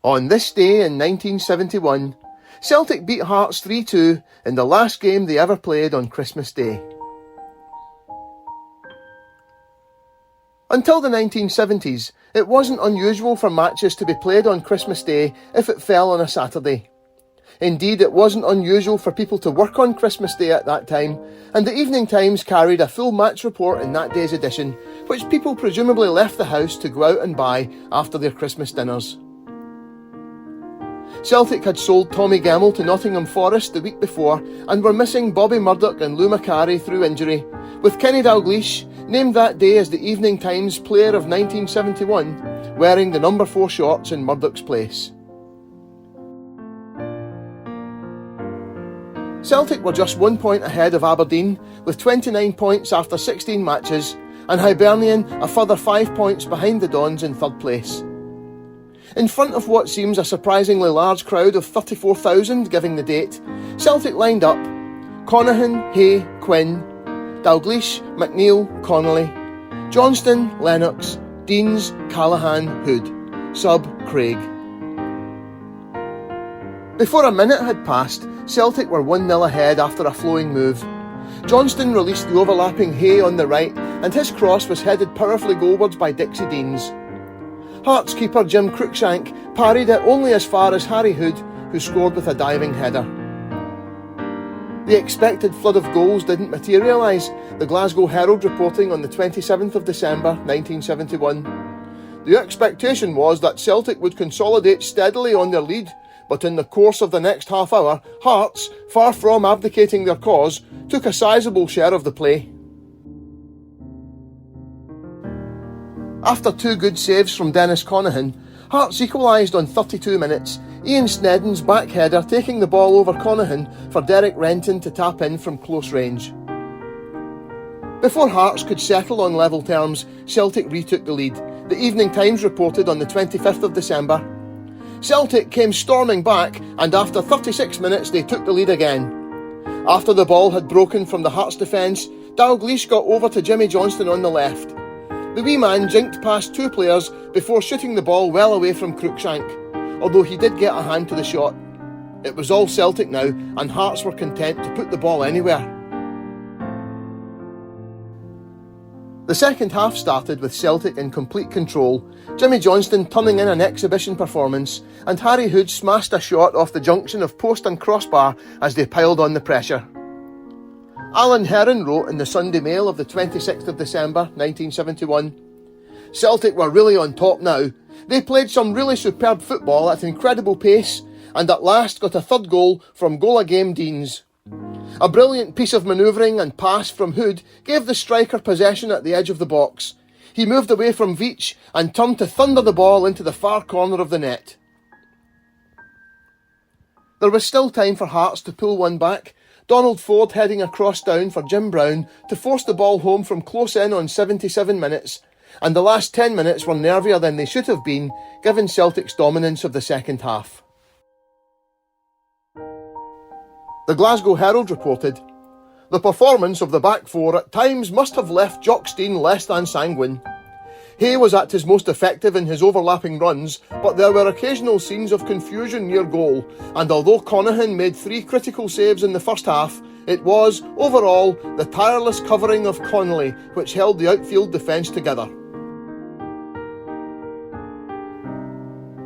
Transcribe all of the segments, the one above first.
On this day in 1971, Celtic beat Hearts 3-2 in the last game they ever played on Christmas Day. Until the 1970s, it wasn't unusual for matches to be played on Christmas Day if it fell on a Saturday. Indeed, it wasn't unusual for people to work on Christmas Day at that time, and the Evening Times carried a full match report in that day's edition, which people presumably left the house to go out and buy after their Christmas dinners. Celtic had sold Tommy Gemmell to Nottingham Forest the week before and were missing Bobby Murdoch and Lou Macari through injury, with Kenny Dalglish named that day as the Evening Times Player of 1971, wearing the number 4 shorts in Murdoch's place. Celtic were just 1 point ahead of Aberdeen, with 29 points after 16 matches, and Hibernian a further 5 points behind the Dons in third place. In front of what seems a surprisingly large crowd of 34,000 giving the date, Celtic lined up Conaghan, Hay, Quinn, Dalglish, McNeil, Connolly, Johnston, Lennox, Deans, Callaghan, Hood, sub, Craig. Before a minute had passed, Celtic were 1-0 ahead after a flowing move. Johnston released the overlapping Hay on the right, and his cross was headed powerfully goalwards by Dixie Deans. Hearts keeper Jim Cruikshank parried it only as far as Harry Hood, who scored with a diving header. The expected flood of goals didn't materialise, the Glasgow Herald reporting on the 27th of December 1971. The expectation was that Celtic would consolidate steadily on their lead, but in the course of the next half hour, Hearts, far from abdicating their cause, took a sizable share of the play. After 2 good saves from Dennis Conaghan, Hearts equalised on 32 minutes, Ian Snedden's back header taking the ball over Conaghan for Derek Renton to tap in from close range. Before Hearts could settle on level terms, Celtic retook the lead. The Evening Times reported on the 25th of December. Celtic came storming back, and after 36 minutes they took the lead again. After the ball had broken from the Hearts defence, Dalglish got over to Jimmy Johnston on the left. The wee man jinked past 2 players before shooting the ball well away from Cruikshank, although he did get a hand to the shot. It was all Celtic now, and Hearts were content to put the ball anywhere. The second half started with Celtic in complete control, Jimmy Johnston turning in an exhibition performance, and Harry Hood smashed a shot off the junction of post and crossbar as they piled on the pressure. Alan Heron wrote in the Sunday Mail of the 26th of December 1971, "Celtic were really on top now. They played some really superb football at incredible pace, and at last got a third goal from goal-a-game Deans. A brilliant piece of manoeuvring and pass from Hood gave the striker possession at the edge of the box. He moved away from Veach and turned to thunder the ball into the far corner of the net." There was still time for Hearts to pull one back, Donald Ford heading a cross down for Jim Brown to force the ball home from close in on 77 minutes, and the last 10 minutes were nervier than they should have been, given Celtic's dominance of the second half. The Glasgow Herald reported, "The performance of the back four at times must have left Jock Stein less than sanguine. Hay was at his most effective in his overlapping runs, but there were occasional scenes of confusion near goal, and although Conaghan made 3 critical saves in the first half, it was, overall, the tireless covering of Connolly which held the outfield defence together."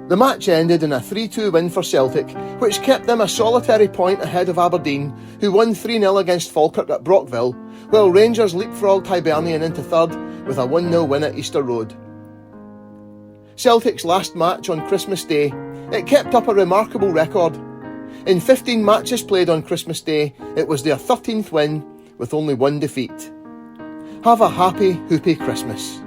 The match ended in a 3-2 win for Celtic, which kept them a solitary point ahead of Aberdeen, who won 3-0 against Falkirk at Brockville, while Rangers leapfrogged Hibernian into third with a 1-0 win at Easter Road. Celtic's last match on Christmas Day, it kept up a remarkable record. In 15 matches played on Christmas Day, it was their 13th win, with only 1 defeat. Have a happy, hoopy Christmas.